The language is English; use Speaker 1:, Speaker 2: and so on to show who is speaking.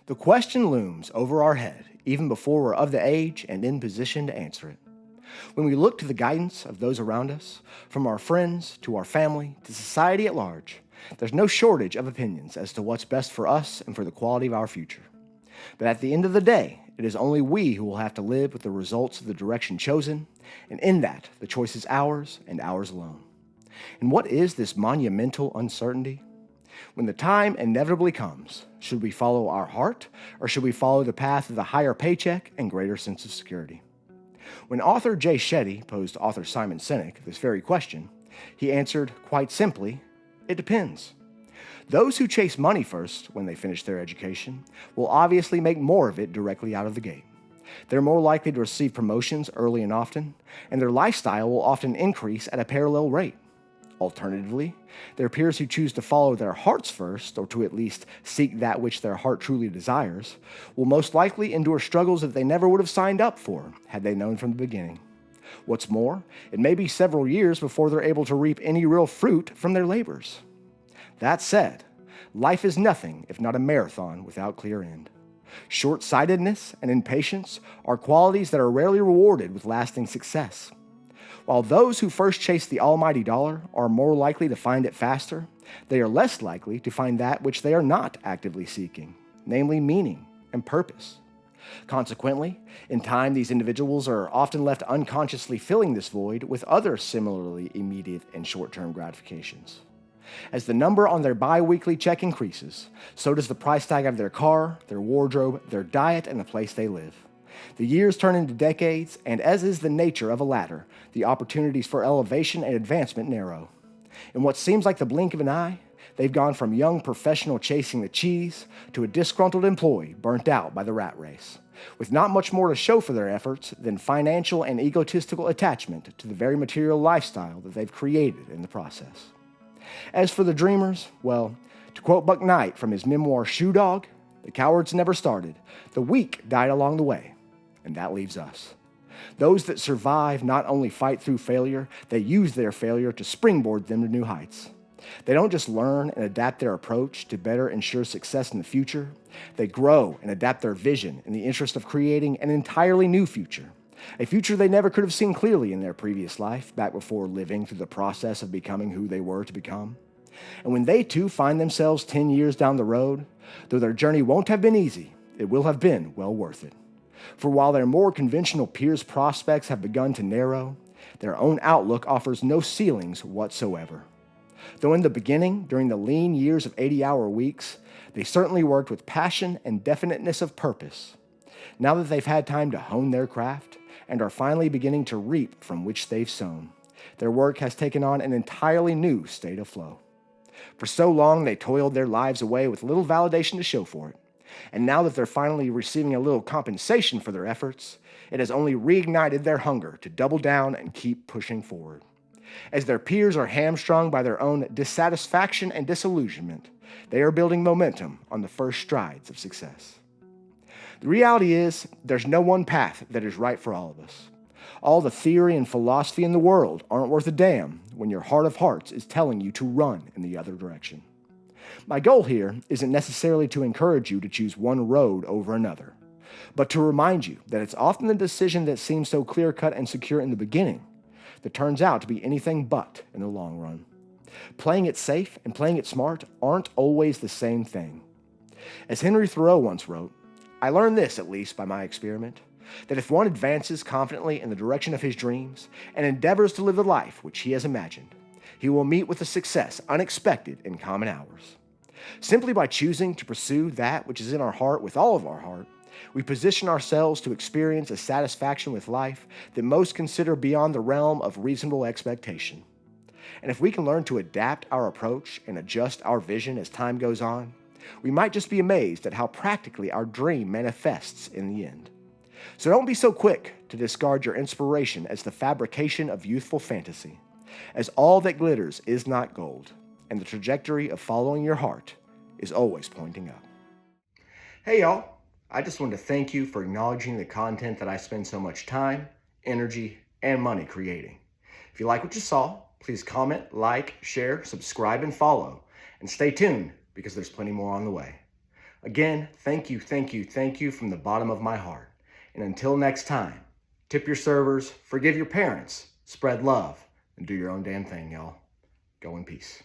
Speaker 1: The question looms over our head even before we're of the age and in position to answer it. When we look to the guidance of those around us, from our friends to our family to society at large, there's no shortage of opinions as to what's best for us and for the quality of our future. But at the end of the day, it is only we who will have to live with the results of the direction chosen, and in that, the choice is ours and ours alone. And what is this monumental uncertainty? When the time inevitably comes, should we follow our heart or should we follow the path of the higher paycheck and greater sense of security? When author Jay Shetty posed author Simon Sinek this very question, he answered quite simply, it depends. Those who chase money first when they finish their education will obviously make more of it directly out of the gate. They're more likely to receive promotions early and often, and their lifestyle will often increase at a parallel rate. Alternatively, their peers who choose to follow their hearts first, or to at least seek that which their heart truly desires, will most likely endure struggles that they never would have signed up for had they known from the beginning. What's more, it may be several years before they're able to reap any real fruit from their labors. That said, life is nothing if not a marathon without clear end. Short-sightedness and impatience are qualities that are rarely rewarded with lasting success. While those who first chase the almighty dollar are more likely to find it faster, they are less likely to find that which they are not actively seeking, namely meaning and purpose. Consequently, in time, these individuals are often left unconsciously filling this void with other similarly immediate and short-term gratifications. As the number on their bi-weekly check increases, so does the price tag of their car, their wardrobe, their diet, and the place they live. The years turn into decades, and as is the nature of a ladder, the opportunities for elevation and advancement narrow. In what seems like the blink of an eye, they've gone from young professional chasing the cheese to a disgruntled employee burnt out by the rat race, with not much more to show for their efforts than financial and egotistical attachment to the very material lifestyle that they've created in the process. As for the dreamers, well, to quote Buck Knight from his memoir Shoe Dog, the cowards never started, the weak died along the way, and that leaves us. Those that survive not only fight through failure, they use their failure to springboard them to new heights. They don't just learn and adapt their approach to better ensure success in the future, they grow and adapt their vision in the interest of creating an entirely new future. A future they never could have seen clearly in their previous life, back before living through the process of becoming who they were to become. And when they too find themselves 10 years down the road, though their journey won't have been easy, it will have been well worth it. For while their more conventional peers' prospects have begun to narrow, their own outlook offers no ceilings whatsoever. Though in the beginning, during the lean years of 80-hour weeks, they certainly worked with passion and definiteness of purpose. Now that they've had time to hone their craft and are finally beginning to reap from which they've sown, their work has taken on an entirely new state of flow. For so long, they toiled their lives away with little validation to show for it. And now that they're finally receiving a little compensation for their efforts, it has only reignited their hunger to double down and keep pushing forward. As their peers are hamstrung by their own dissatisfaction and disillusionment, they are building momentum on the first strides of success. The reality is, there's no one path that is right for all of us. All the theory and philosophy in the world aren't worth a damn when your heart of hearts is telling you to run in the other direction. My goal here isn't necessarily to encourage you to choose one road over another, but to remind you that it's often the decision that seems so clear-cut and secure in the beginning that turns out to be anything but in the long run. Playing it safe and playing it smart aren't always the same thing. As Henry Thoreau once wrote, I learned this, at least by my experiment, that if one advances confidently in the direction of his dreams and endeavors to live the life which he has imagined, he will meet with a success unexpected in common hours. Simply by choosing to pursue that which is in our heart with all of our heart, we position ourselves to experience a satisfaction with life that most consider beyond the realm of reasonable expectation. And if we can learn to adapt our approach and adjust our vision as time goes on, we might just be amazed at how practically our dream manifests in the end. So don't be so quick to discard your inspiration as the fabrication of youthful fantasy, as all that glitters is not gold, and the trajectory of following your heart is always pointing up. Hey y'all, I just want to thank you for acknowledging the content that I spend so much time, energy, and money creating. If you like what you saw, please comment, like, share, subscribe, and follow, and stay tuned because there's plenty more on the way. Again, thank you from the bottom of my heart. And until next time, tip your servers, forgive your parents, spread love, and do your own damn thing, y'all. Go in peace.